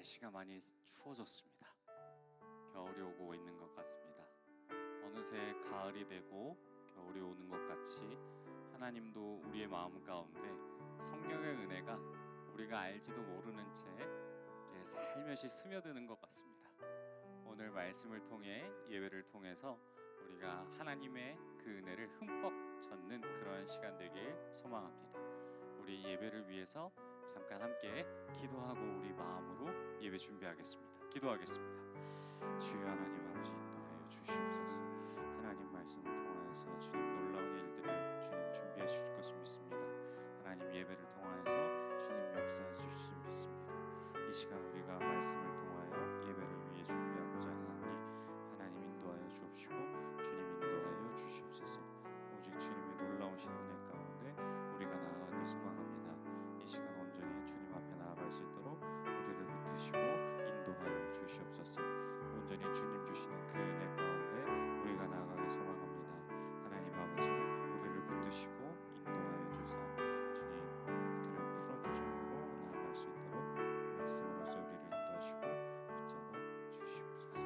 날씨가 많이 추워졌습니다. 겨울이 오고 있는 것 같습니다. 어느새 가을이 되고 겨울이 오는 것 같이 하나님도 우리의 마음 가운데 성령의 은혜가 우리가 알지도 모르는 채 이렇게 살며시 스며드는 것 같습니다. 오늘 말씀을 통해 예배를 통해서 우리가 하나님의 그 은혜를 흠뻑 젖는 그런 시간 되길 소망합니다. 우리 예배를 위해서 잠깐 함께 기도하고 우리 마음으로 예배 준비하겠습니다. 기도하겠습니다. 주여 하나님 아버지 인도하여 주시옵소서. 하나님 말씀을 통하여서 주님 놀라운 일들을 주님 준비해 주실 것을 믿습니다. 하나님 예배를 통하여서 주님 역사해 주실 줄 믿습니다. 이 시간 우리가 말씀을 통하여 예배를 위해 준비하고자 하니 하나님 인도하여 주옵시고 주님 인도하여 주시옵소서. 오직 주님의 놀라우신 은혜 가운데 우리가 나아가길 소망합니다. 이 시간 온전히 주님 앞에 나아갈 수 있도록 우리를 붙드시고 인도하여 주시옵소서. 온전히 주님 주시는 그 은혜 가운데 우리가 나아가길 소망합니다. 하나님 아버지 우리를 붙드시고 인도하여 주사 주님 그런 푸른 조정으로 나아갈 수 있도록 말씀으로서 우리를 인도하시고 붙잡아 주시옵소서.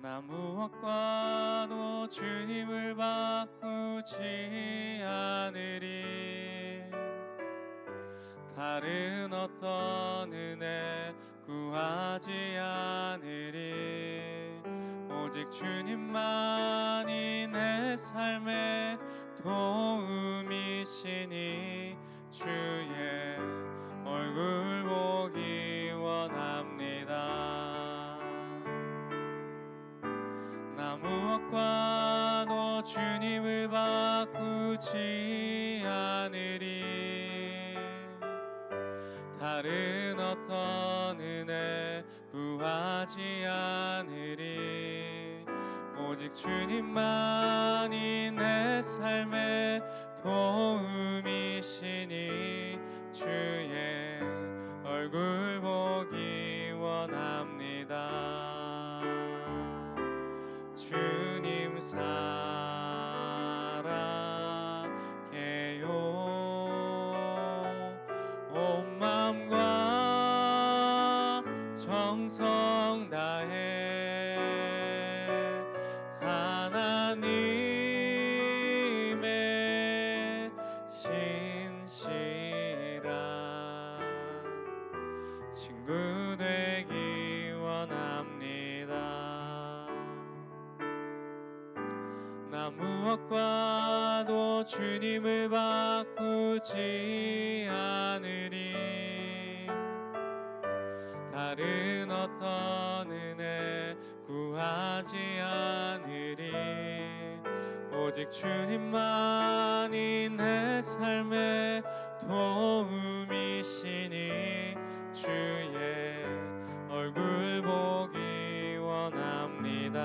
나 무엇과도 주님을 바꾸지 않으리. 다른 어떤 은혜 구하지 않으리. 오직 주님만이 내 삶의 도움이시니 주의 얼굴 보기 원합니다. 나 무엇과도 주님을 바꾸지 않으리. 다른 어떤 은혜 구하지 않으리. 오직 주님만이 내 삶의 도움이시니 주의 얼굴 보기 원합니다. 주님 사랑해요. 온 마음과 정성 다해 하나님의 신실한 친구 되기 원합니다. 나 무엇과도 주님을 바꾸지 않으리. 다른 어떤 은혜 구하지 않으리. 오직 주님만이 내 삶의 도움이시니 주의 얼굴 보기 원합니다.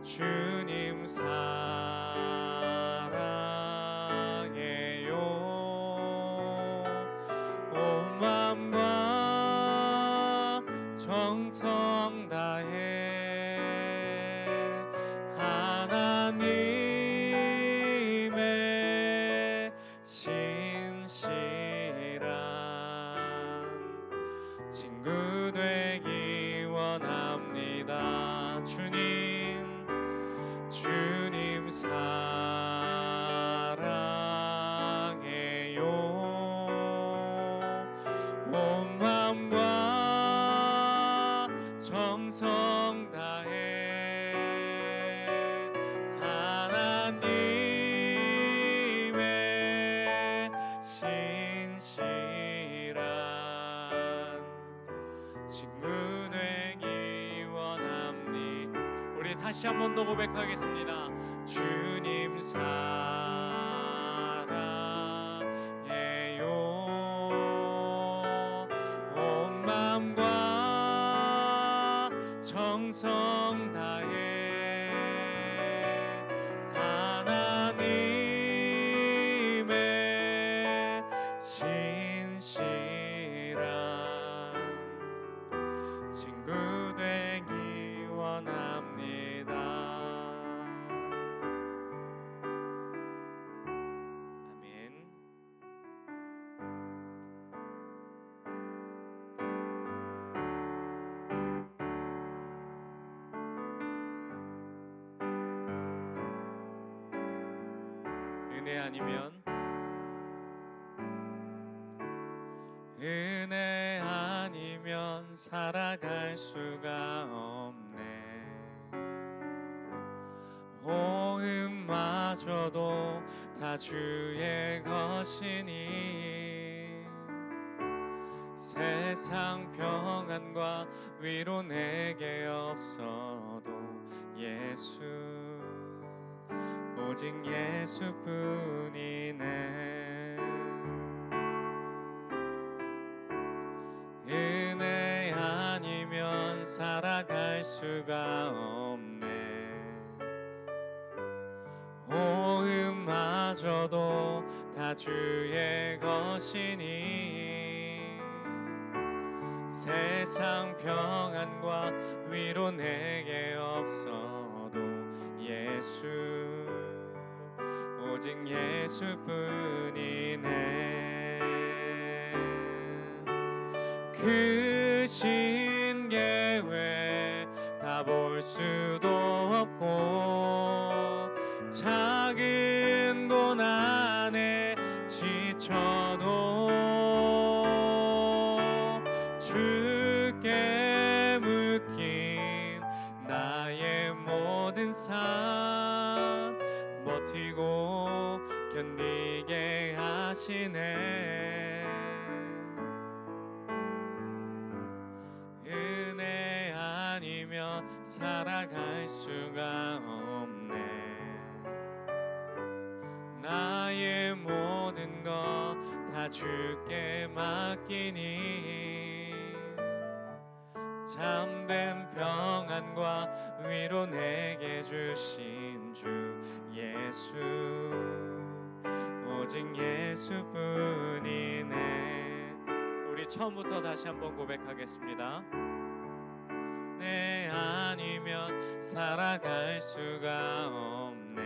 주님 사랑해요. 온 마음과 정성 다해 하나님의 신실한 친구 되기 원합니다. 주님 사랑해요. 온 마음과 정성 다해 하나님의 신실한 친구 되기 원합니다. 우리 다시 한 번 더 고백하겠습니다. 주님 사랑해요. 온 마음과 정성 다해 하나님의 신실한 은혜 아니면 살아갈 수가 없네. 호흡마저도 다 주의 것이니 세상 평안과 위로 내게 없어도 예수, 오직 예수뿐이네. 은혜 아니면 살아갈 수가 없네. 호흡마저도 다 주의 것이니 세상 평안과 위로 내게 없어도 예수, 오직 예수뿐이네. 크신 계획 다 볼 수도 없고 작은 고난에 지쳐도 주께 묶인 나의 모든 삶 버티고 견디게 하시네. 은혜 아니면 살아갈 수가 없네. 나의 모든 것 다 주께 맡기니 참된 평안과 위로 내게 주신 주 예수, 오직 예수뿐이네. 우리 처음부터 다시 한번 고백하겠습니다. 내 아니면 살아갈 수가 없네.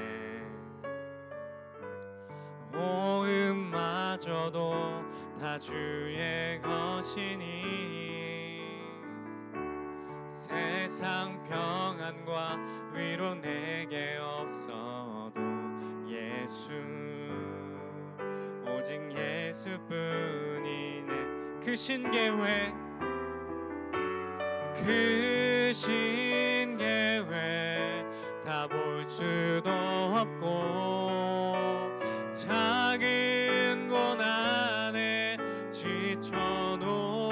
호흡마저도 다 주의 것이니 세상 평안과 위로 내게 없어도 예수, 오직 예수뿐이네. 크신 계획, 크신 계획 다 볼 수도 없고 작은 고난에 지쳐도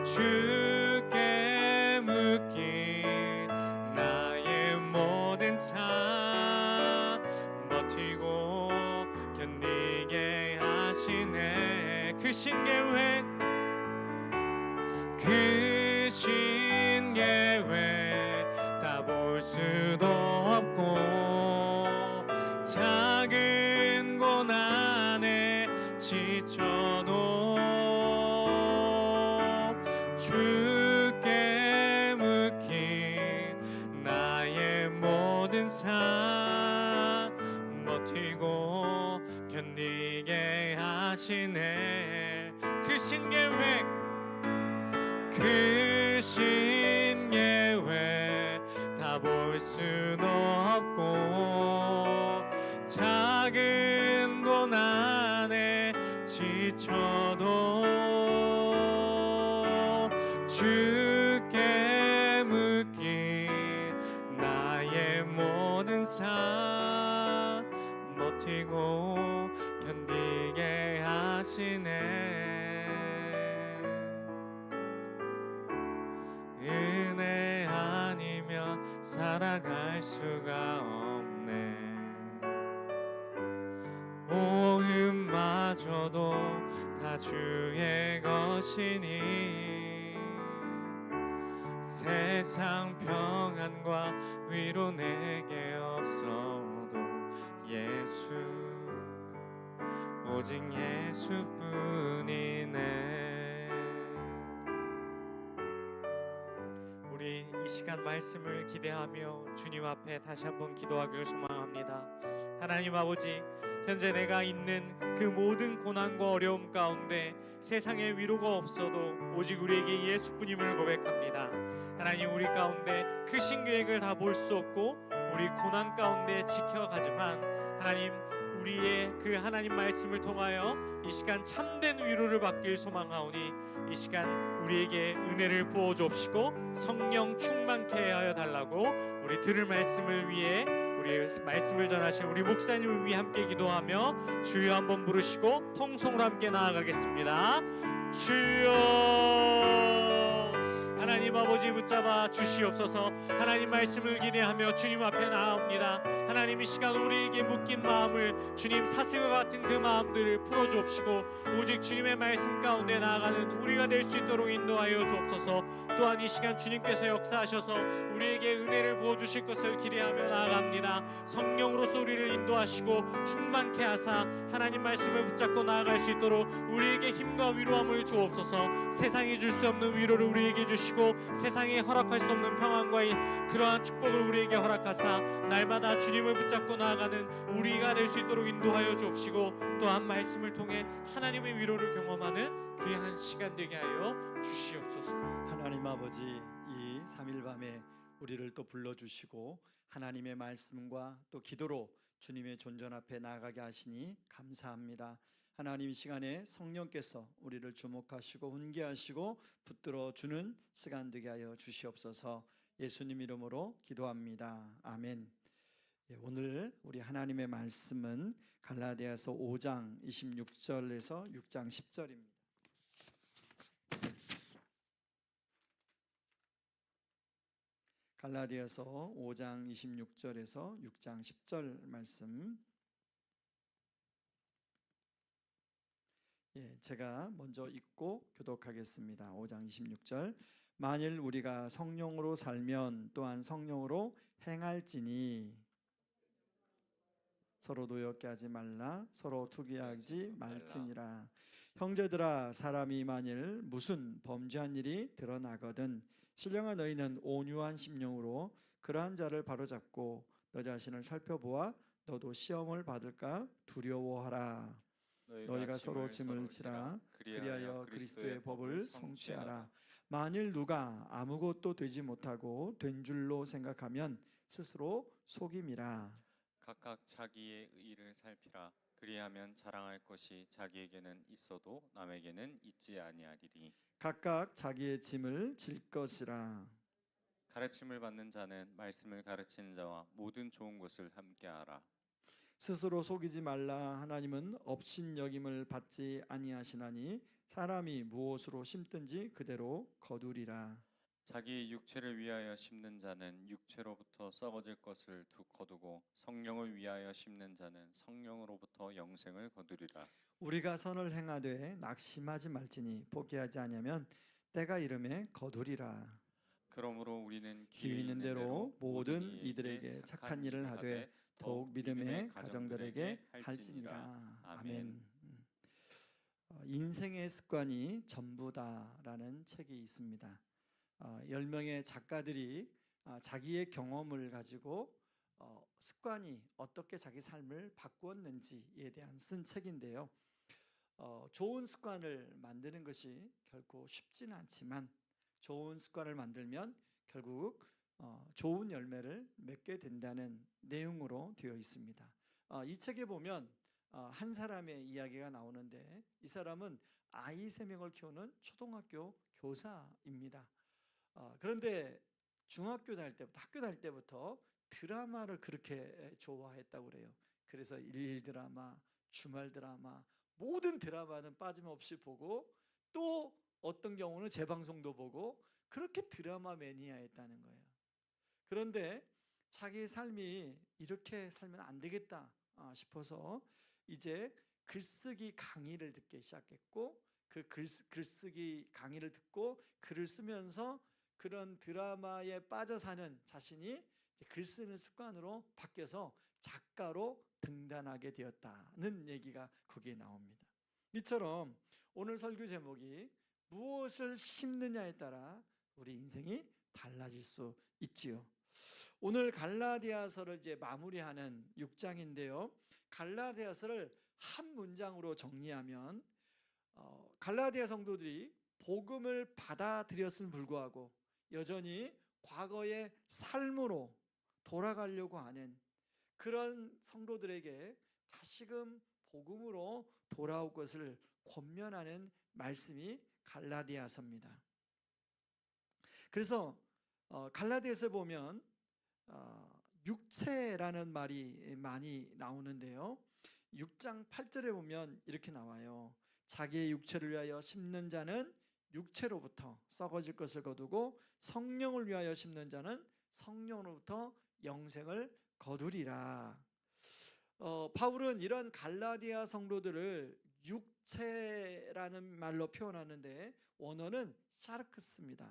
주께 묶인 나의 모든 삶 버티고 견디게 하시네. 크신 계획, 크신 계획 다 볼 수도 없고 작은 고난에 지쳐도 주께 묶인 나의 모든 삶 버티고 견디게 하시네. 크신 계획, 크신 계획 다 볼 수도 없고 작은 고난에 지쳐도 주께 묶인 나의 모든 삶 버티고 견디게 하시네. 은혜 아니면 살아갈 수가 없네. 호흡마저도 다 주의 것이니 세상 평안과 위로 내게 없어도 예수, 오직 예수뿐이네. 우리 이 시간 말씀을 기대하며 주님 앞에 다시 한번 기도하기를 소망합니다. 하나님 아버지, 현재 내가 있는 그 모든 고난과 어려움 가운데 세상에 위로가 없어도 오직 우리에게 예수뿐임을 고백합니다. 하나님, 우리 가운데 크신 계획을 다 볼 수 없고 우리 고난 가운데 지켜가지만 하나님, 우리의 그 하나님 말씀을 통하여 이 시간 참된 위로를 받길 소망하오니 이 시간 우리에게 은혜를 부어 주옵시고 성령 충만케 하여 달라고 우리 들을 말씀을 위해 우리 말씀을 전하신 우리 목사님을 위해 함께 기도하며 주여 한번 부르시고 통성으로 함께 나아가겠습니다. 주여, 하나님 아버지 붙잡아 주시옵소서. 하나님 말씀을 기대하며 주님 앞에 나아옵니다. 하나님, 이 시간 우리에게 묶인 마음을 주님 사슬과 같은 그 마음들을 풀어주옵시고 오직 주님의 말씀 가운데 나아가는 우리가 될 수 있도록 인도하여 주옵소서. 또한 이 시간 주님께서 역사하셔서 우리에게 은혜를 부어주실 것을 기대하며 나아갑니다. 성령으로서 우리를 인도하시고 충만케 하사 하나님 말씀을 붙잡고 나아갈 수 있도록 우리에게 힘과 위로함을 주옵소서. 세상이 줄 수 없는 위로를 우리에게 주시고 세상이 허락할 수 없는 평안과 그러한 축복을 우리에게 허락하사 날마다 주님을 붙잡고 나아가는 우리가 될 수 있도록 인도하여 주옵시고 또한 말씀을 통해 하나님의 위로를 경험하는 귀한 시간 되게 하여 주시옵소서. 하나님 아버지, 이 3일 밤에 우리를 또 불러주시고 하나님의 말씀과 또 기도로 주님의 존전 앞에 나아가게 하시니 감사합니다. 하나님, 이 시간에 성령께서 우리를 주목하시고 훈계하시고 붙들어 주는 시간 되게 하여 주시옵소서. 예수님 이름으로 기도합니다. 아멘. 오늘 우리 하나님의 말씀은 갈라디아서 5장 26절에서 6장 10절입니다. 갈라디아서 5장 26절에서 6장 10절 말씀, 제가 먼저 읽고 교독하겠습니다. 5장 26절. 만일 우리가 성령으로 살면 또한 성령으로 행할지니 서로 노엽게 하지 말라. 서로 투기하지 말지니라. 형제들아, 사람이 만일 무슨 범죄한 일이 드러나거든 신령한 너희는 온유한 심령으로 그러한 자를 바로잡고 너 자신을 살펴보아 너도 시험을 받을까 두려워하라. 너희가 서로 짐을 지라. 그리하여 그리스도의 법을 성취하라. 만일 누가 아무것도 되지 못하고 된 줄로 생각하면 스스로 속임이라. 각각 자기의 의를 살피라. 그리하면 자랑할 것이 자기에게는 있어도 남에게는 있지 아니하리니. 각각 자기의 짐을 질 것이라. 가르침을 받는 자는 말씀을 가르치는 자와 모든 좋은 것을 함께하라. 스스로 속이지 말라. 하나님은 업신여김을 받지 아니하시나니 사람이 무엇으로 심든지 그대로 거두리라. 자기 육체를 위하여 심는 자는 육체로부터 썩어질 것을 거두고 성령을 위하여 심는 자는 성령으로부터 영생을 거두리라. 우리가 선을 행하되 낙심하지 말지니 포기하지 아니하면 때가 이름에 거두리라. 그러므로 우리는 기회 있는 대로 모든 이들에게 착한 일을 하되 더욱 믿음의 가정들에게 할지니라. 아멘. 인생의 습관이 전부다라는 책이 있습니다. 10명의 작가들이 자기의 경험을 가지고 습관이 어떻게 자기 삶을 바꾸었는지에 대한 쓴 책인데요. 좋은 습관을 만드는 것이 결코 쉽지는 않지만 좋은 습관을 만들면 결국 좋은 열매를 맺게 된다는 내용으로 되어 있습니다. 이 책에 보면 한 사람의 이야기가 나오는데 이 사람은 아이 3명을 키우는 초등학교 교사입니다. 그런데 중학교 다닐 때부터, 학교 다닐 때부터 드라마를 그렇게 좋아했다고 그래요. 그래서 일일 드라마, 주말 드라마, 모든 드라마는 빠짐없이 보고 또 어떤 경우는 재방송도 보고 그렇게 드라마 매니아였다는 거예요. 그런데 자기 삶이 이렇게 살면 안 되겠다 싶어서 이제 글쓰기 강의를 듣기 시작했고 그 글쓰기 강의를 듣고 글을 쓰면서 그런 드라마에 빠져 사는 자신이 글 쓰는 습관으로 바뀌어서 작가로 등단하게 되었다는 얘기가 거기에 나옵니다. 이처럼 오늘 설교 제목이 무엇을 심느냐에 따라 우리 인생이 달라질 수 있지요. 오늘 갈라디아서를 이제 마무리하는 6장인데요. 갈라디아서를 한 문장으로 정리하면 갈라디아 성도들이 복음을 받아들였음을 불구하고 여전히 과거의 삶으로 돌아가려고 하는 그런 성도들에게 다시금 복음으로 돌아올 것을 권면하는 말씀이 갈라디아서입니다. 그래서 갈라디아서 보면 육체라는 말이 많이 나오는데요. 6장 8절에 보면 이렇게 나와요. 자기의 육체를 위하여 심는 자는 육체로부터 썩어질 것을 거두고 성령을 위하여 심는 자는 성령으로부터 영생을 거두리라. 바울은 이런 갈라디아 성도들을 육체라는 말로 표현하는데 원어는 샤르크스입니다.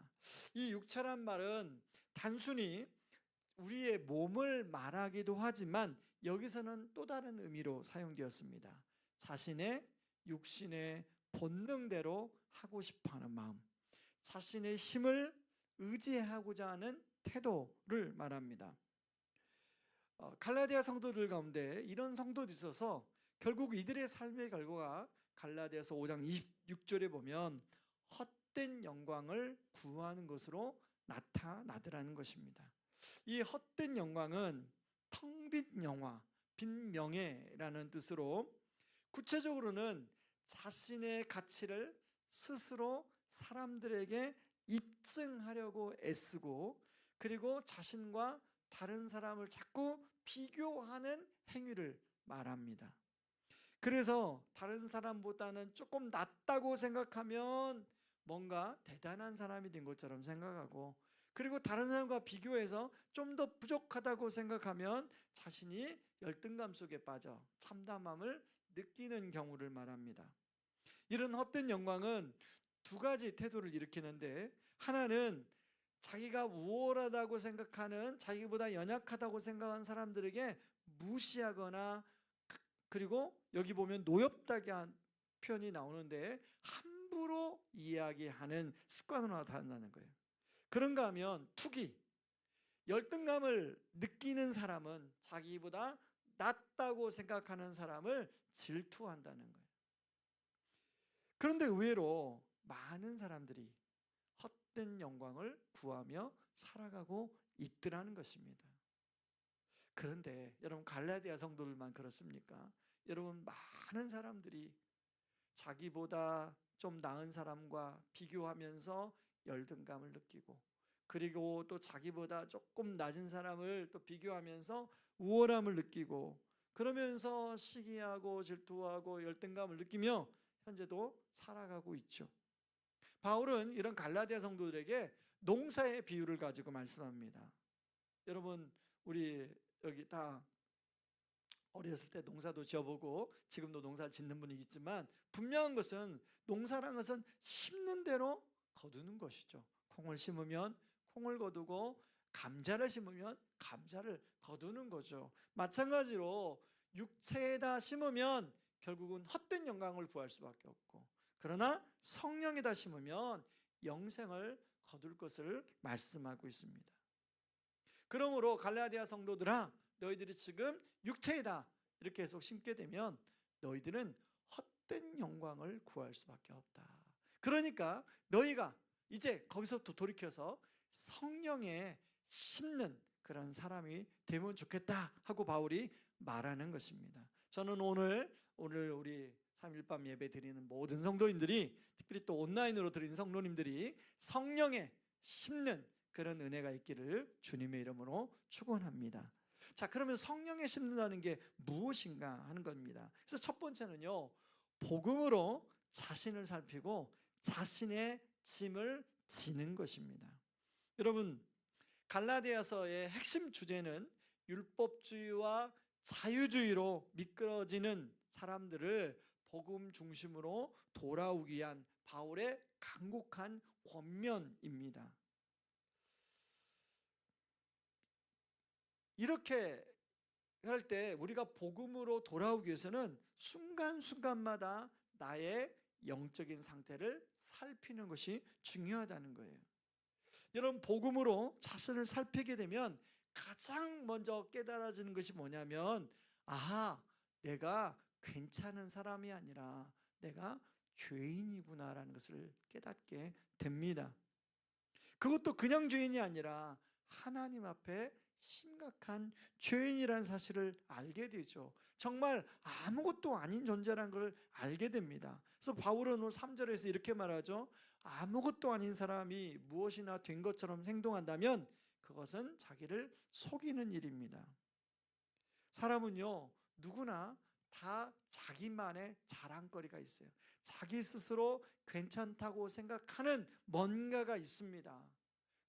이 육체란 말은 단순히 우리의 몸을 말하기도 하지만 여기서는 또 다른 의미로 사용되었습니다. 자신의 육신의 본능대로 하고 싶어하는 마음, 자신의 힘을 의지하고자 하는 태도를 말합니다. 갈라디아 성도들 가운데 이런 성도들이 있어서 결국 이들의 삶의 결과가 갈라디아서 5장 26절에 보면 헛된 영광을 구하는 것으로 나타나더라는 것입니다. 이 헛된 영광은 텅 빈 영화, 빈 명예라는 뜻으로 구체적으로는 자신의 가치를 스스로 사람들에게 입증하려고 애쓰고 그리고 자신과 다른 사람을 자꾸 비교하는 행위를 말합니다. 그래서 다른 사람보다는 조금 낫다고 생각하면 뭔가 대단한 사람이 된 것처럼 생각하고 그리고 다른 사람과 비교해서 좀 더 부족하다고 생각하면 자신이 열등감 속에 빠져 참담함을 느끼는 경우를 말합니다. 이런 헛된 영광은 두 가지 태도를 일으키는데 하나는 자기가 우월하다고 생각하는 자기보다 연약하다고 생각하는 사람들에게 무시하거나 그리고 여기 보면 노엽다게 표현이 나오는데 함부로 이야기하는 습관으로 나타난다는 거예요. 그런가 하면 투기, 열등감을 느끼는 사람은 자기보다 낫다고 생각하는 사람을 질투한다는 거예요. 그런데 의외로 많은 사람들이 헛된 영광을 구하며 살아가고 있더라는 것입니다. 그런데 여러분 갈라디아 성도들만 그렇습니까? 여러분 많은 사람들이 자기보다 좀 나은 사람과 비교하면서 열등감을 느끼고 그리고 또 자기보다 조금 낮은 사람을 또 비교하면서 우월함을 느끼고 그러면서 시기하고 질투하고 열등감을 느끼며 현재도 살아가고 있죠. 바울은 이런 갈라디아 성도들에게 농사의 비유를 가지고 말씀합니다. 여러분 우리 여기 다 어렸을 때 농사도 지어보고 지금도 농사를 짓는 분이 있지만 분명한 것은 농사라는 것은 심는 대로 거두는 것이죠. 콩을 심으면 콩을 거두고 감자를 심으면 감자를 거두는 거죠. 마찬가지로 육체에다 심으면 결국은 헛된 영광을 구할 수밖에 없고 그러나 성령에다 심으면 영생을 거둘 것을 말씀하고 있습니다. 그러므로 갈라디아 성도들아 너희들이 지금 육체에다 이렇게 계속 심게 되면 너희들은 헛된 영광을 구할 수밖에 없다. 그러니까 너희가 이제 거기서부터 돌이켜서 성령에 심는 그런 사람이 되면 좋겠다 하고 바울이 말하는 것입니다. 저는 오늘 우리 3일 밤 예배 드리는 모든 성도님들이 특별히 또 온라인으로 드리는 성도님들이 성령에 심는 그런 은혜가 있기를 주님의 이름으로 축원합니다. 자, 그러면 성령에 심는다는 게 무엇인가 하는 겁니다. 그래서 첫 번째는요, 복음으로 자신을 살피고 자신의 짐을 지는 것입니다. 여러분, 갈라디아서의 핵심 주제는 율법주의와 자유주의로 미끄러지는 사람들을 복음 중심으로 돌아오기 위한 바울의 간곡한 권면입니다. 이렇게 할 때 우리가 복음으로 돌아오기 위해서는 순간순간마다 나의 영적인 상태를 살피는 것이 중요하다는 거예요. 여러분 복음으로 자신을 살피게 되면 가장 먼저 깨달아지는 것이 뭐냐면 내가 괜찮은 사람이 아니라 내가 죄인이구나라는 것을 깨닫게 됩니다. 그것도 그냥 죄인이 아니라 하나님 앞에 심각한 죄인이라는 사실을 알게 되죠. 정말 아무것도 아닌 존재라는 걸 알게 됩니다. 그래서 바울은 오늘 3절에서 이렇게 말하죠. 아무것도 아닌 사람이 무엇이나 된 것처럼 행동한다면 그것은 자기를 속이는 일입니다. 사람은요, 누구나 다 자기만의 자랑거리가 있어요. 자기 스스로 괜찮다고 생각하는 뭔가가 있습니다.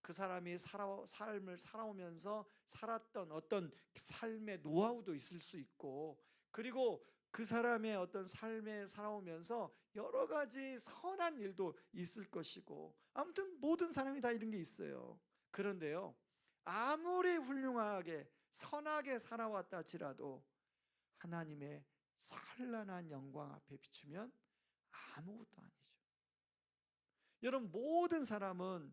그 사람이 삶을 살아오면서 살았던 어떤 삶의 노하우도 있을 수 있고, 그리고 그 사람의 어떤 삶에 살아오면서 여러 가지 선한 일도 있을 것이고, 아무튼 모든 사람이 다 이런 게 있어요. 그런데요, 아무리 훌륭하게 선하게 살아왔다 할지라도 하나님의 찬란한 영광 앞에 비추면 아무것도 아니죠. 여러분, 모든 사람은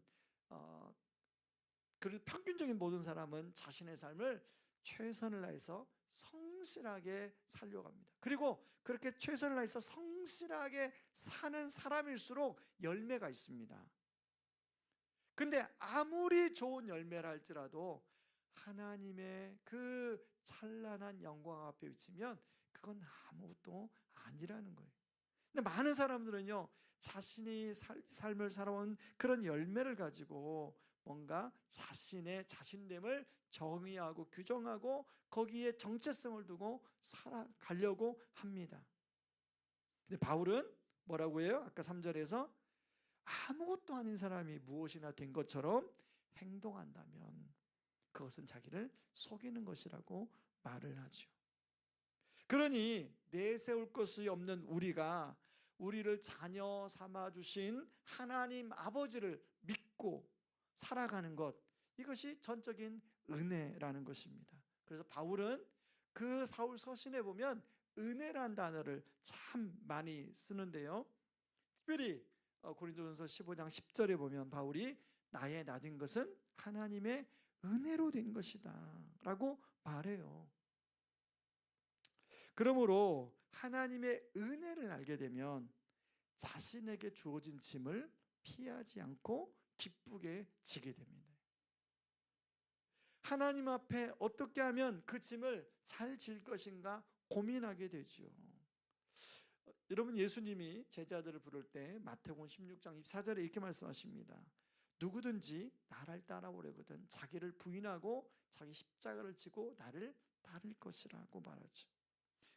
그리고 평균적인 모든 사람은 자신의 삶을 최선을 다해서 성실하게 살려고 합니다. 그리고 그렇게 최선을 다해서 성실하게 사는 사람일수록 열매가 있습니다. 근데 아무리 좋은 열매라 할지라도 하나님의 그 찬란한 영광 앞에 비치면 그건 아무것도 아니라는 거예요. 근데 많은 사람들은요, 자신이 삶을 살아온 그런 열매를 가지고 뭔가 자신의 자신됨을 정의하고 규정하고 거기에 정체성을 두고 살아가려고 합니다. 근데 바울은 뭐라고 해요? 아까 3절에서 아무것도 아닌 사람이 무엇이나 된 것처럼 행동한다면 그것은 자기를 속이는 것이라고 말을 하죠. 그러니 내세울 것이 없는 우리가 우리를 자녀 삼아 주신 하나님 아버지를 믿고 살아가는 것, 이것이 전적인 은혜라는 것입니다. 그래서 바울은 그 바울 서신에 보면 은혜란 단어를 참 많이 쓰는데요, 특별히 고린도전서 15장 10절에 보면 바울이 나의 나된 것은 하나님의 은혜로 된 것이다 라고 말해요. 그러므로 하나님의 은혜를 알게 되면 자신에게 주어진 짐을 피하지 않고 기쁘게 지게 됩니다. 하나님 앞에 어떻게 하면 그 짐을 잘 질 것인가 고민하게 되죠. 여러분, 예수님이 제자들을 부를 때 마태복음 16장 24절에 이렇게 말씀하십니다. 누구든지 나를 따라오려거든 자기를 부인하고 자기 십자가를 지고 나를 따를 것이라고 말하죠.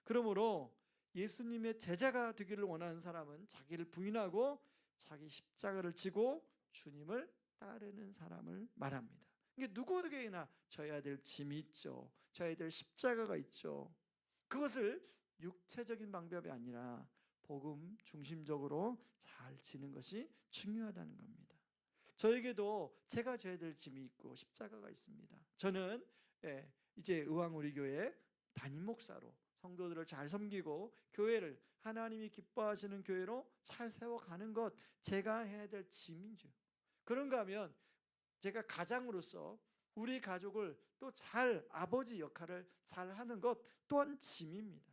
그러므로 예수님의 제자가 되기를 원하는 사람은 자기를 부인하고 자기 십자가를 지고 주님을 따르는 사람을 말합니다. 이게 누구에게나 져야 될 짐이 있죠. 져야 될 십자가가 있죠. 그것을 육체적인 방법이 아니라 복음 중심적으로 잘 지는 것이 중요하다는 겁니다. 저에게도 제가 져야 될 짐이 있고 십자가가 있습니다. 저는 이제 의왕우리교회 담임 목사로 성도들을 잘 섬기고 교회를 하나님이 기뻐하시는 교회로 잘 세워가는 것, 제가 해야 될 짐이죠. 그런가 하면 제가 가장으로서 우리 가족을 또 잘 아버지 역할을 잘 하는 것 또한 짐입니다.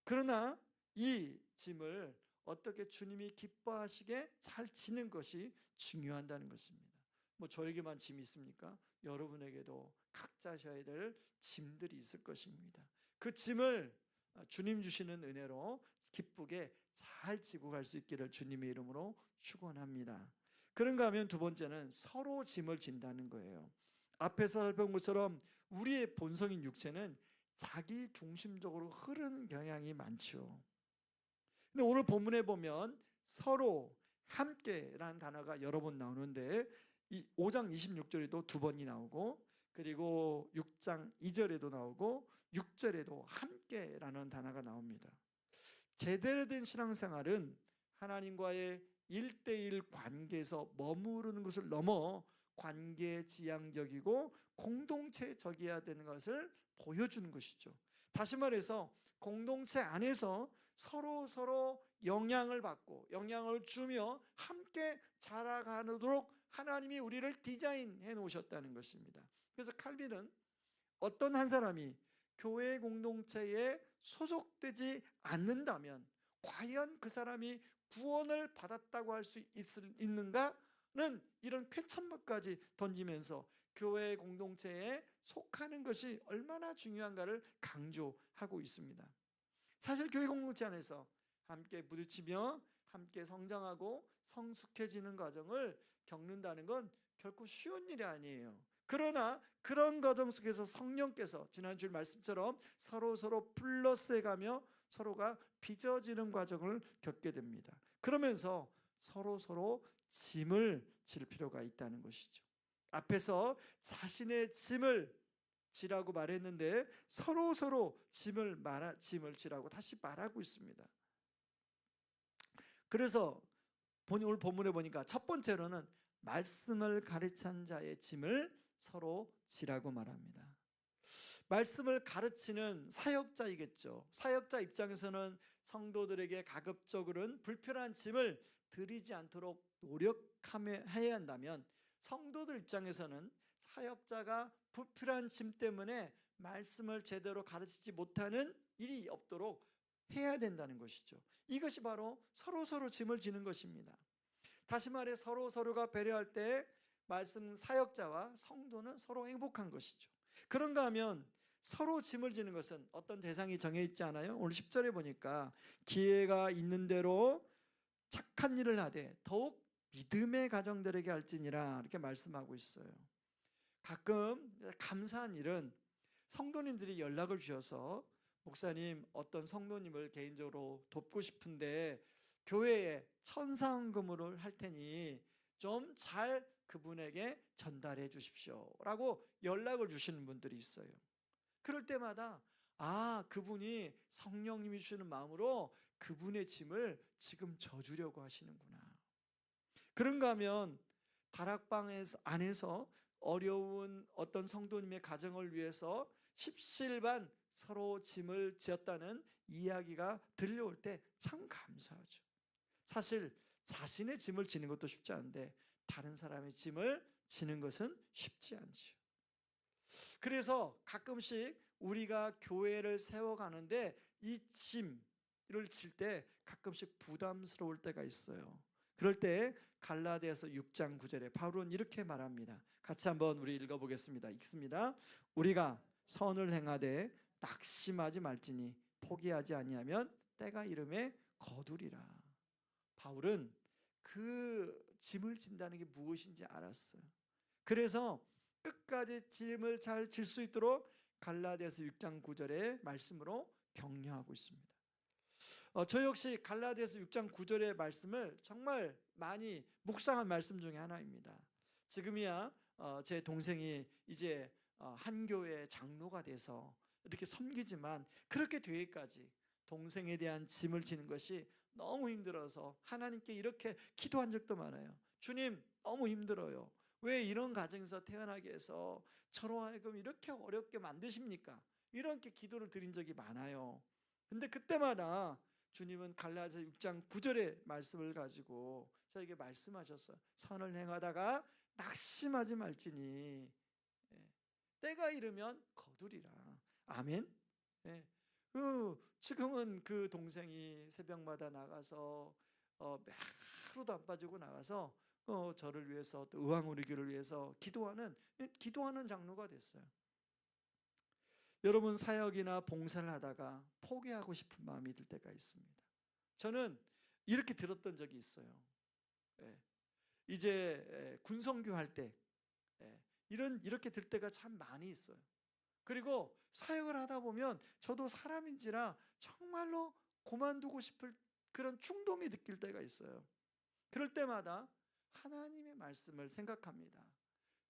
그러나 이 짐을 어떻게 주님이 기뻐하시게 잘 지는 것이 중요하다는 것입니다. 뭐 저에게만 짐이 있습니까? 여러분에게도 각자 져야 될 짐들이 있을 것입니다. 그 짐을 주님 주시는 은혜로 기쁘게 잘 지고 갈 수 있기를 주님의 이름으로 축원합니다. 그런가 하면 두 번째는 서로 짐을 진다는 거예요. 앞에서 살펴본 것처럼 우리의 본성인 육체는 자기 중심적으로 흐르는 경향이 많죠. 근데 오늘 본문에 보면 서로 함께라는 단어가 여러 번 나오는데 5장 26절에도 두 번이 나오고, 그리고 6장 2절에도 나오고 6절에도 함께라는 단어가 나옵니다. 제대로 된 신앙생활은 하나님과의 1대1 관계에서 머무르는 것을 넘어 관계지향적이고 공동체적이어야 되는 것을 보여주는 것이죠. 다시 말해서 공동체 안에서 서로 영향을 받고 영향을 주며 함께 자라가도록 하나님이 우리를 디자인해 놓으셨다는 것입니다. 그래서 칼빈은 어떤 한 사람이 교회 공동체에 소속되지 않는다면 과연 그 사람이 구원을 받았다고 할 수 있는가 이런 쾌천법까지 던지면서 교회 공동체에 속하는 것이 얼마나 중요한가를 강조하고 있습니다. 사실 교회 공동체 안에서 함께 부딪히며 함께 성장하고 성숙해지는 과정을 겪는다는 건 결코 쉬운 일이 아니에요. 그러나 그런 과정 속에서 성령께서 지난주 말씀처럼 서로 플러스해가며 서로가 빚어지는 과정을 겪게 됩니다. 그러면서 서로 짐을 질 필요가 있다는 것이죠. 앞에서 자신의 짐을 지라고 말했는데 서로 짐을 지라고 다시 말하고 있습니다. 그래서 오늘 본문에 보니까 첫 번째로는 말씀을 가르치는 자의 짐을 서로 지라고 말합니다. 말씀을 가르치는 사역자이겠죠. 사역자 입장에서는 성도들에게 가급적으로는 불편한 짐을 드리지 않도록 노력해야 한다면, 성도들 입장에서는 사역자가 불필요한 짐 때문에 말씀을 제대로 가르치지 못하는 일이 없도록 해야 된다는 것이죠. 이것이 바로 서로 짐을 지는 것입니다. 다시 말해 서로가 배려할 때 말씀 사역자와 성도는 서로 행복한 것이죠. 그런가 하면 서로 짐을 지는 것은 어떤 대상이 정해 있지 않아요? 오늘 10절에 보니까 기회가 있는 대로 착한 일을 하되 더욱 믿음의 가정들에게 할지니라, 이렇게 말씀하고 있어요. 가끔 감사한 일은 성도님들이 연락을 주셔서 목사님, 어떤 성도님을 개인적으로 돕고 싶은데 교회에 천상금을 할 테니 좀 잘 그분에게 전달해 주십시오 라고 연락을 주시는 분들이 있어요. 그럴 때마다 그분이 성령님이 주시는 마음으로 그분의 짐을 지금 져주려고 하시는구나. 그런가 하면 다락방 안에서 어려운 어떤 성도님의 가정을 위해서 십시일반 서로 짐을 지었다는 이야기가 들려올 때 참 감사하죠. 사실 자신의 짐을 지는 것도 쉽지 않은데 다른 사람의 짐을 지는 것은 쉽지 않죠. 그래서 가끔씩 우리가 교회를 세워가는데 이 짐을 질 때 가끔씩 부담스러울 때가 있어요. 그럴 때 갈라디아서 6장 9절에 바울은 이렇게 말합니다. 같이 한번 우리 읽어보겠습니다. 읽습니다. 우리가 선을 행하되 낙심하지 말지니 포기하지 아니하면 때가 이름에 거두리라. 바울은 그 짐을 진다는 게 무엇인지 알았어요. 그래서 끝까지 짐을 잘 질 수 있도록 갈라디아서 6장 9절의 말씀으로 격려하고 있습니다. 저 역시 갈라디아서 6장 9절의 말씀을 정말 많이 묵상한 말씀 중에 하나입니다. 지금이야 제 동생이 이제 한 교회 장로가 돼서 이렇게 섬기지만 그렇게 되기까지 동생에 대한 짐을 지는 것이 너무 힘들어서 하나님께 이렇게 기도한 적도 많아요. 주님, 너무 힘들어요. 왜 이런 가정에서 태어나게 해서 저로 하여금 이렇게 어렵게 만드십니까? 이렇게 기도를 드린 적이 많아요. 근데 그때마다 주님은 갈라디아서 6장 9절의 말씀을 가지고 저에게 말씀하셨어요. 선을 행하다가 낙심하지 말지니 때가 이르면 거두리라. 아멘. 지금은 그 동생이 새벽마다 나가서 하루도 안 빠지고 나가서 저를 위해서 또 의왕우리교를 위해서 기도하는 장로가 됐어요. 여러분, 사역이나 봉사를 하다가 포기하고 싶은 마음이 들 때가 있습니다. 저는 이렇게 들었던 적이 있어요. 이제 군성교 할 때 이렇게 들 때가 참 많이 있어요. 그리고 사역을 하다 보면 저도 사람인지라 정말로 그만두고 싶을 그런 충동이 느낄 때가 있어요. 그럴 때마다 하나님의 말씀을 생각합니다.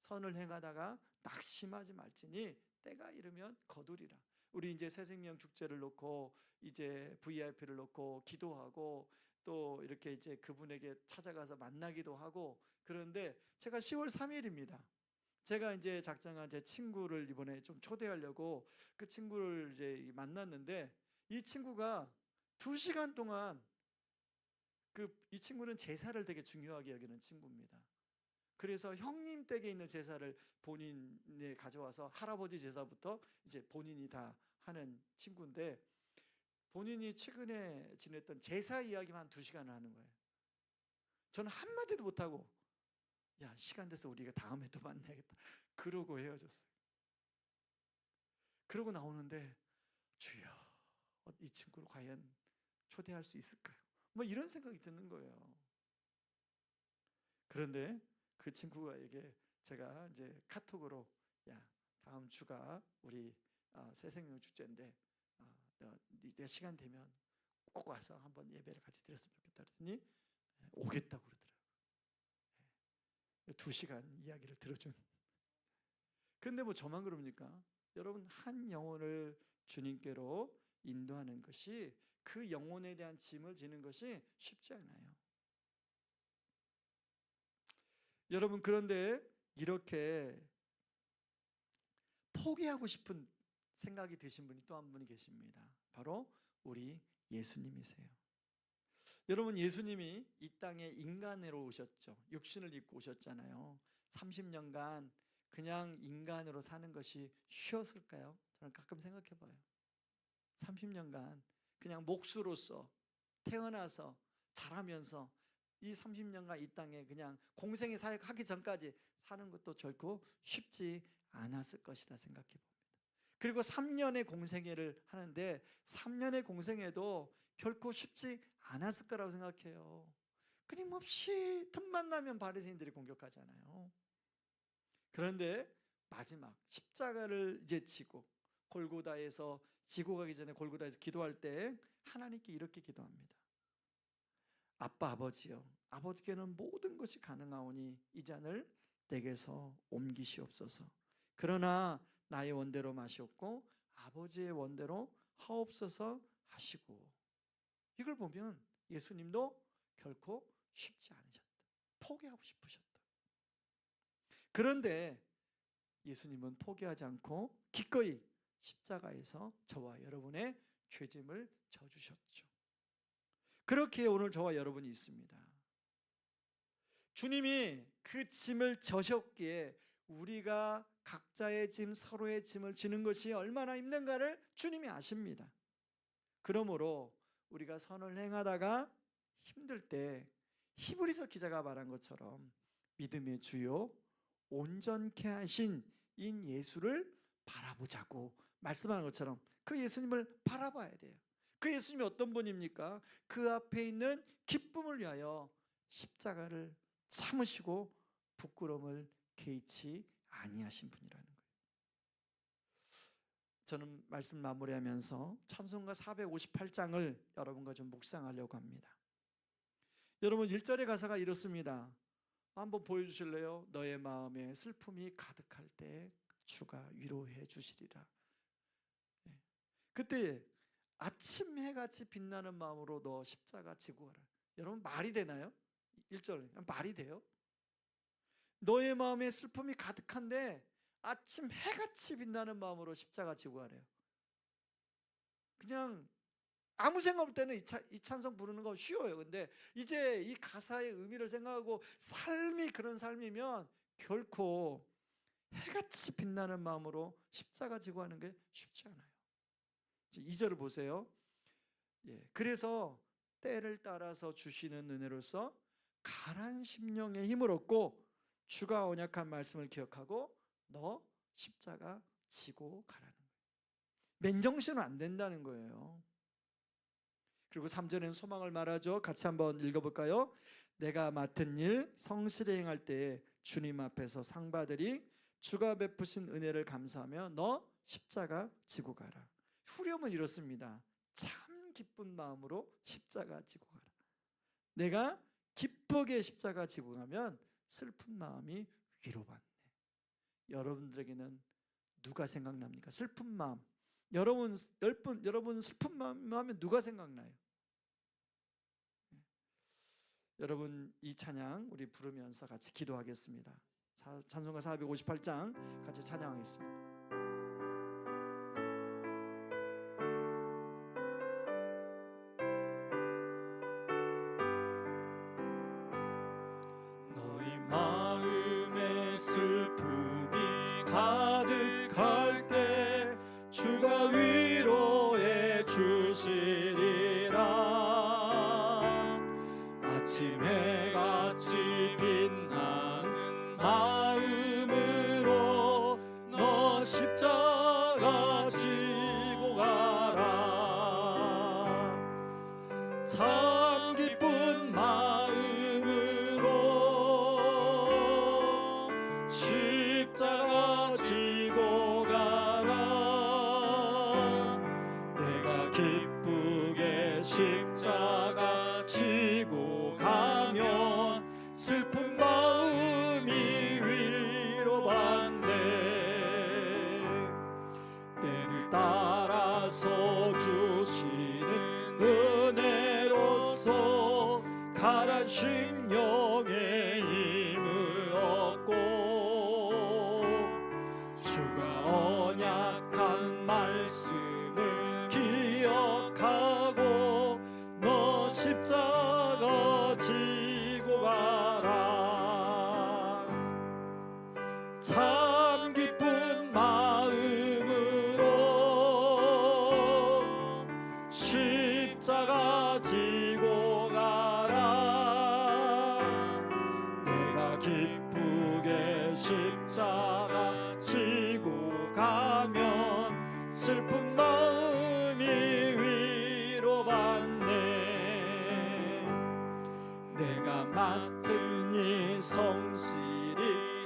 선을 행하다가 낙심하지 말지니 때가 이르면 거두리라. 우리 이제 새생명 축제를 놓고 이제 VIP를 놓고 기도하고 또 이렇게 이제 그분에게 찾아가서 만나기도 하고, 그런데 제가 10월 3일입니다. 제가 이제 작정한 제 친구를 이번에 좀 초대하려고 그 친구를 이제 만났는데, 이 친구가 2시간 동안 이 친구는 제사를 되게 중요하게 여기는 친구입니다. 그래서 형님 댁에 있는 제사를 본인이 가져와서 할아버지 제사부터 이제 본인이 다 하는 친구인데, 본인이 최근에 지냈던 제사 이야기만 2시간을 하는 거예요. 저는 한마디도 못하고 야, 시간 돼서 우리가 다음에 또 만나야겠다. 그러고 헤어졌어요. 그러고 나오는데 주여, 이 친구를 과연 초대할 수 있을까요? 뭐 이런 생각이 드는 거예요. 그런데 그 친구에게 제가 이제 카톡으로, 야, 다음 주가 우리 새생명 축제인데 네가 시간 되면 꼭 와서 한번 예배를 같이 드렸으면 좋겠다 그랬더니 오겠다고 그러더라고요. 2시간 이야기를 들어준. 그런데 뭐 저만 그럽니까? 여러분, 한 영혼을 주님께로 인도하는 것이, 그 영혼에 대한 짐을 지는 것이 쉽지 않아요. 여러분, 그런데 이렇게 포기하고 싶은 생각이 드신 분이 또 한 분이 계십니다. 바로 우리 예수님이세요. 여러분, 예수님이 이 땅에 인간으로 오셨죠. 육신을 입고 오셨잖아요. 30년간 그냥 인간으로 사는 것이 쉬웠을까요? 저는 가끔 생각해 봐요. 30년간 그냥 목수로서 태어나서 자라면서 이 30년간 이 땅에 그냥 공생의 사역하기 전까지 사는 것도 결코 쉽지 않았을 것이다 생각해 봅니다. 그리고 3년의 공생애를 하는데 3년의 공생애도 결코 쉽지 않았을 거라고 생각해요. 끊임없이 틈만 나면 바리새인들이 공격하잖아요. 그런데 마지막 십자가를 이제 지고 골고다에서, 지고 가기 전에 골고다에서 기도할 때 하나님께 이렇게 기도합니다. 아빠, 아버지여, 아버지께는 모든 것이 가능하오니 이 잔을 내게서 옮기시옵소서. 그러나 나의 원대로 마시옵고 아버지의 원대로 하옵소서 하시고. 이걸 보면 예수님도 결코 쉽지 않으셨다. 포기하고 싶으셨다. 그런데 예수님은 포기하지 않고 기꺼이 십자가에서 저와 여러분의 죄짐을 져주셨죠. 그렇게 오늘 저와 여러분이 있습니다. 주님이 그 짐을 져셨기에 우리가 각자의 짐, 서로의 짐을 지는 것이 얼마나 힘든가를 주님이 아십니다. 그러므로 우리가 선을 행하다가 힘들 때 히브리서 기자가 말한 것처럼 믿음의 주요 온전케 하신 인 예수를 바라보자고 말씀하는 것처럼 그 예수님을 바라봐야 돼요. 그 예수님이 어떤 분입니까? 그 앞에 있는 기쁨을 위하여 십자가를 참으시고 부끄러움을 개의치 아니하신 분이라는 거예요. 저는 말씀 마무리하면서 찬송가 458장을 여러분과 좀 묵상하려고 합니다. 여러분, 1절의 가사가 이렇습니다. 한번 보여주실래요? 너의 마음에 슬픔이 가득할 때 주가 위로해 주시리라. 그때 아침 해같이 빛나는 마음으로 너 십자가 지고 가라. 여러분, 말이 되나요? 1절 말이 돼요? 너의 마음에 슬픔이 가득한데 아침 해같이 빛나는 마음으로 십자가 지고 가래요. 그냥 아무 생각 없을 때는 이 찬송 부르는 거 쉬워요. 근데 이제 이 가사의 의미를 생각하고 삶이 그런 삶이면 결코 해같이 빛나는 마음으로 십자가 지고 하는 게 쉽지 않아요. 2절을 보세요. 그래서 때를 따라서 주시는 은혜로서 가란 심령의 힘을 얻고 주가 언약한 말씀을 기억하고 너 십자가 지고 가라는 거예요. 맨정신은 안 된다는 거예요. 그리고 3절에는 소망을 말하죠. 같이 한번 읽어볼까요? 내가 맡은 일 성실히 행할 때에 주님 앞에서 상 받으리. 주가 베푸신 은혜를 감사하며 너 십자가 지고 가라. 후렴은 이렇습니다. 참 기쁜 마음으로 십자가 지고 가라. 내가 기쁘게 십자가 지고 가면 슬픈 마음이 위로받네. 여러분들에게는 누가 생각납니까? 슬픈 마음. 여러분 슬픈 마음 하면 누가 생각나요? 여러분, 이 찬양 우리 부르면서 같이 기도하겠습니다. 찬송가 458장 같이 찬양하겠습니다. 너희 마음에 슬픔이 가득할 때 주가 위로해 주시리라. 아침 해같이 빛나는 십자가 지고 가라. 참 기쁜 마음으로 십자가 지고 가라. 내가 기쁘게 십자가 지고 가면 슬픈 마음이 위로받네. 때를 따라서 주시는 은혜로서 가란 심령의 힘을 얻고 주가 언약한 말씀을 기억하고 너 십자가 지고 가라. 참 기쁜 마음으로 십자가 지고 가라. 내가 기쁘게 십자가 지고 가면 슬픈 마음이 위로받네. 내가 맡은 일 성실히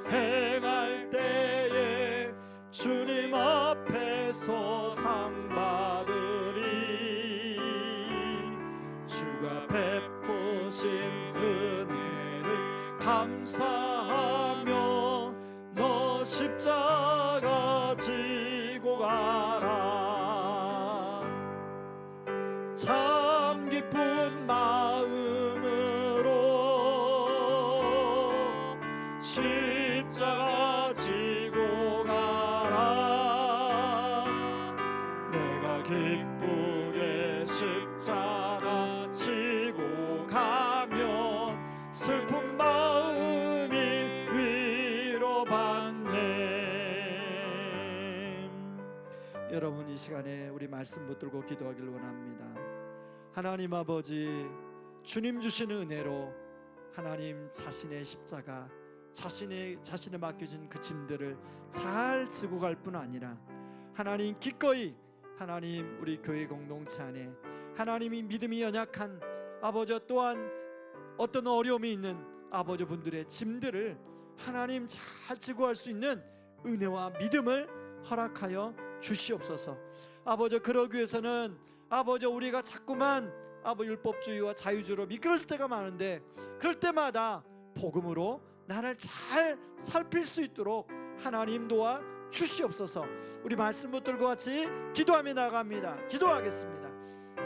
행할 때에 주님 앞에서 상 받으리. 주가 베푸신 은혜를 감사하며 너 십자가 지고 가라. 참 기쁜 마음으로 십자가 지고 가라. 내가 기쁘게 십자가 지고 가면 슬픈 마음이 위로받네. 여러분, 이 시간에 우리 말씀 붙들고 기도하길 원합니다. 하나님 아버지, 주님 주시는 은혜로 하나님 자신의 십자가, 자신의 맡겨진 그 짐들을 잘 지고 갈 뿐 아니라 하나님 기꺼이 하나님 우리 교회 공동체 안에 하나님이 믿음이 연약한 아버지 또한 어떤 어려움이 있는 아버지 분들의 짐들을 하나님 잘 지고 갈 수 있는 은혜와 믿음을 허락하여 주시옵소서. 아버지, 그러기 위해서는 아버지 우리가 자꾸만 아버지 율법주의와 자유주의로 미끄러질 때가 많은데 그럴 때마다 복음으로 나를 잘 살필 수 있도록 하나님 도와 주시옵소서. 우리 말씀 붙들고 같이 기도하며 나갑니다. 기도하겠습니다.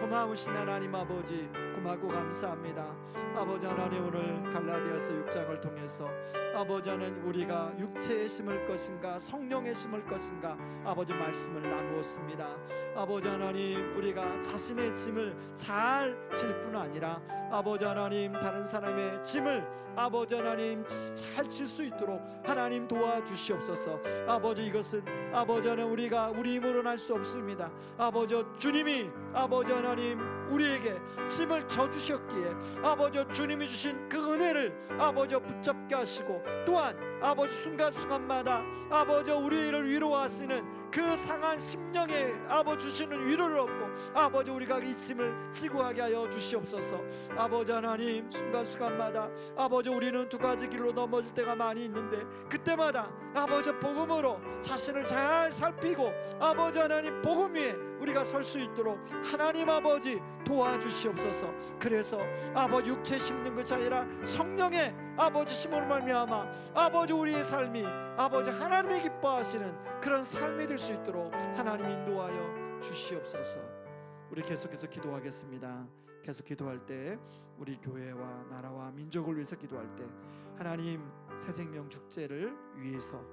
고마우신 하나님 아버지, 고맙고 감사합니다. 아버지 하나님, 오늘 갈라디아서 6장을 통해서 아버지 하나님, 우리가 육체에 심을 것인가 성령에 심을 것인가 아버지 말씀을 나누었습니다. 아버지 하나님, 우리가 자신의 짐을 잘 질 뿐 아니라 아버지 하나님, 다른 사람의 짐을 아버지 하나님 잘 질 수 있도록 하나님 도와주시옵소서. 아버지, 이것은 아버지 하나님 우리가 우리 힘으로는 할 수 없습니다. 아버지 주님이 아버지 하나님 우리에게 짐을 져주셨기에 아버지 주님이 주신 그 은혜를 아버지 붙잡게 하시고 또한 아버지 순간순간마다 아버지 우리를 위로하시는 그 상한 심령에 아버지 주시는 위로를 얻고 아버지 우리가 이 짐을 지고 가게 하여 주시옵소서. 아버지 하나님, 순간순간마다 아버지 우리는 두 가지 길로 넘어질 때가 많이 있는데 그때마다 아버지 복음으로 자신을 잘 살피고 아버지 하나님 복음 위에 우리가 설 수 있도록 하나님 아버지 도와주시옵소서. 그래서 아버지 육체 심는 것이 아니라 성령의 아버지 심으로 말미암아 아버지 우리의 삶이 아버지 하나님이 기뻐하시는 그런 삶이 될 수 있도록 하나님 인도하여 주시옵소서. 우리 계속해서 기도하겠습니다. 계속 기도할 때 우리 교회와 나라와 민족을 위해서 기도할 때 하나님 새생명 축제를 위해서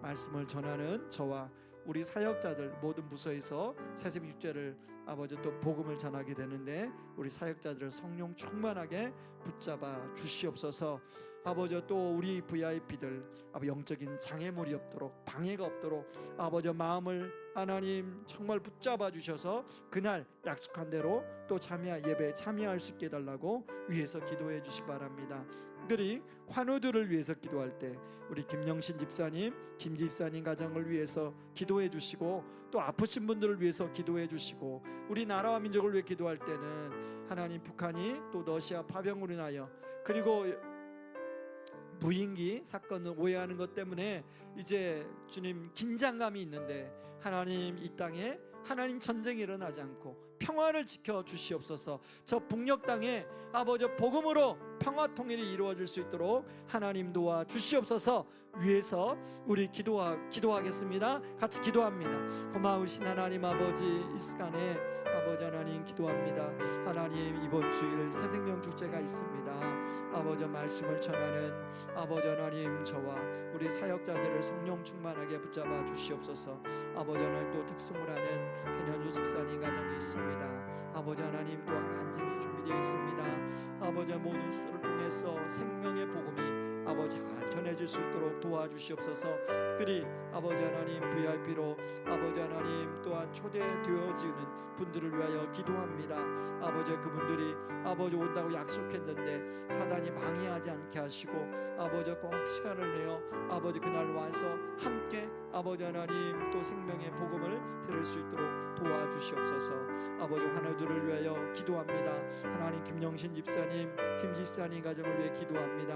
말씀을 전하는 저와 우리 사역자들 모든 부서에서 새생명 축제를 아버지 또 복음을 전하게 되는데 우리 사역자들을 성령 충만하게 붙잡아 주시옵소서. 아버지 또 우리 VIP들 영적인 장애물이 없도록 방해가 없도록 아버지 마음을 하나님 정말 붙잡아 주셔서 그날 약속한 대로 또 예배에 참여할 수 있게 해달라고 위해서 기도해 주시기 바랍니다. 특별히 환우들을 위해서 기도할 때 우리 김영신 집사님, 김 집사님 가정을 위해서 기도해 주시고, 또 아프신 분들을 위해서 기도해 주시고, 우리 나라와 민족을 위해 기도할 때는 하나님 북한이 또 러시아 파병으로 인하여, 그리고 무인기 사건을 오해하는 것 때문에 이제 주님 긴장감이 있는데, 하나님 이 땅에 하나님 전쟁이 일어나지 않고 평화를 지켜 주시옵소서. 저 북녘 땅에 아버지 복음으로 평화 통일이 이루어질 수 있도록 하나님 도와 주시옵소서. 위에서 우리 기도하겠습니다. 같이 기도합니다. 고마우신 하나님 아버지, 이 시간에 아버지 하나님 기도합니다. 하나님 이번 주일 새생명 축제가 있습니다. 아버지 말씀을 전하는 아버지 하나님 저와 우리 사역자들을 성령 충만하게 붙잡아 주시옵소서. 아버지 하나님 또 특송을 하는 변현주 집사님 가정이 있습니다. 아버지 하나님 또한 간증이 준비되어 있습니다. 아버지 모든 수를 통해서 생명의 복음이 아버지 잘 전해질 수 있도록 도와주시옵소서. 특별히 아버지 하나님 VIP로 아버지 하나님 또한 초대되어지는 분들을 위하여 기도합니다. 아버지 그분들이 아버지 온다고 약속했는데 사단이 방해하지 않게 하시고, 아버지 꼭 시간을 내어 아버지 그날 와서 함께 아버지 하나님 또 생명의 복음을 들을 수 있도록 도와주시옵소서. 아버지 환우들을 위하여 기도합니다. 하나님 김영신 집사님, 김 집사님 가정을 위해 기도합니다.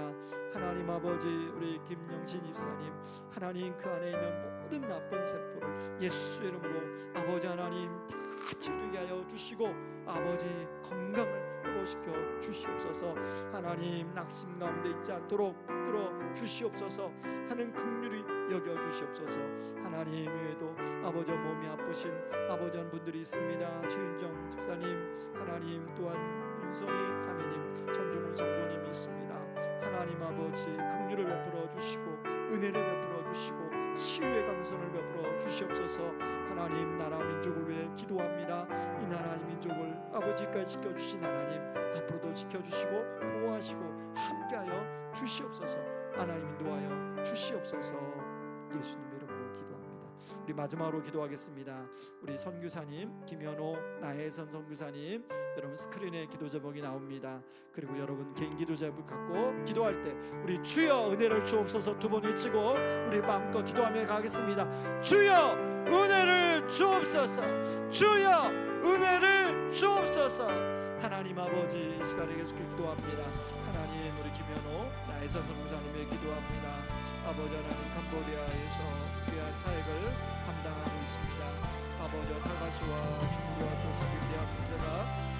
하나님 아버지 우리 김영신 집사님, 하나님 그 안에 있는 모든 나쁜 세포를 예수 이름으로 아버지 하나님 다 치료되게 하여 주시고, 아버지 건강을 회복시켜 주시옵소서. 하나님 낙심 가운데 있지 않도록 붙들어 주시옵소서. 하는 긍휼히 여겨 주시옵소서. 하나님 외에도 아버지 몸이 아프신 아버지 한 분들이 있습니다. 최윤정 집사님, 하나님 또한 윤선희 자매님, 전종훈 성도님이 있습니다. 하나님 아버지 긍휼을 베풀어 주시고 은혜를 베풀어 주시고 치유의 감선을 베풀어 주시옵소서. 하나님 나라 민족을 위해 기도합니다. 이 나라 민족을 아버지까지 지켜주신 하나님 앞으로도 지켜주시고 보호하시고 함께하여 주시옵소서. 하나님 인도하여 주시옵소서. 예수님 이름으로 기도합니다. 우리 마지막으로 기도하겠습니다. 우리 선교사님 김현호 나혜선 선교사님, 여러분 스크린에 기도 제목이 나옵니다. 그리고 여러분 개인 기도 제목 갖고 기도할 때 우리 주여 은혜를 주옵소서 두 번 외치고 우리 마음껏 기도하며 가겠습니다. 주여 은혜를 주옵소서. 주여 은혜를 주옵소서. 하나님 아버지 이 시간에 계속 기도합니다. 하나님 우리 김현호 나혜선 선교사님의 기도합니다. 아버지 하나님 캄보디아에서 귀한 사역을 감당하고 있습니다. 아버지 타가수와 중국과 또 서귀대학 문제가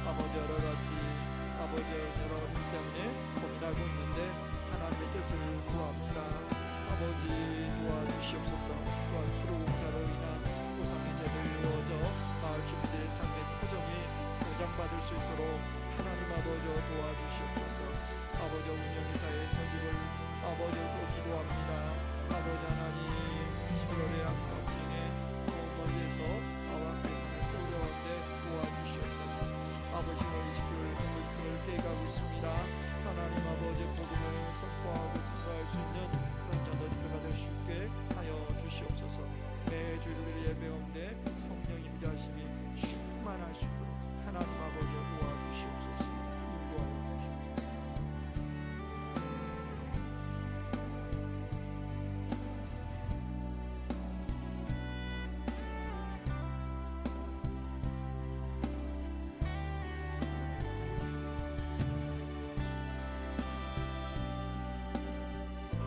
아버지 여러 가지 아버지 여러 일 때문에 고민하고 있는데 하나님의 뜻을 구합니다. 아버지 도와주시옵소서. 또한 수로공사로 인한 보상의 제도를 이루어져 마을 주민들의 삶의 터전이 보장받을 수 있도록 하나님 아버지 도와주시옵소서. 아버지 운영회사의 설립을 아버지 또 기도합니다. 아버지 하나님 11월에 한가운데 멀리에서 아와크의 삶을 어려운데 도와주시옵소서. 아버지 10월 29일 전국을 계획하고 있습니다. 하나님 아버지 복음을 선포하고 증거할 수 있는 그런 전도지표가 될 수 있게 하여 주시옵소서. 매주일 예배 가운데 성령 임재하심이 충만할 수 있도록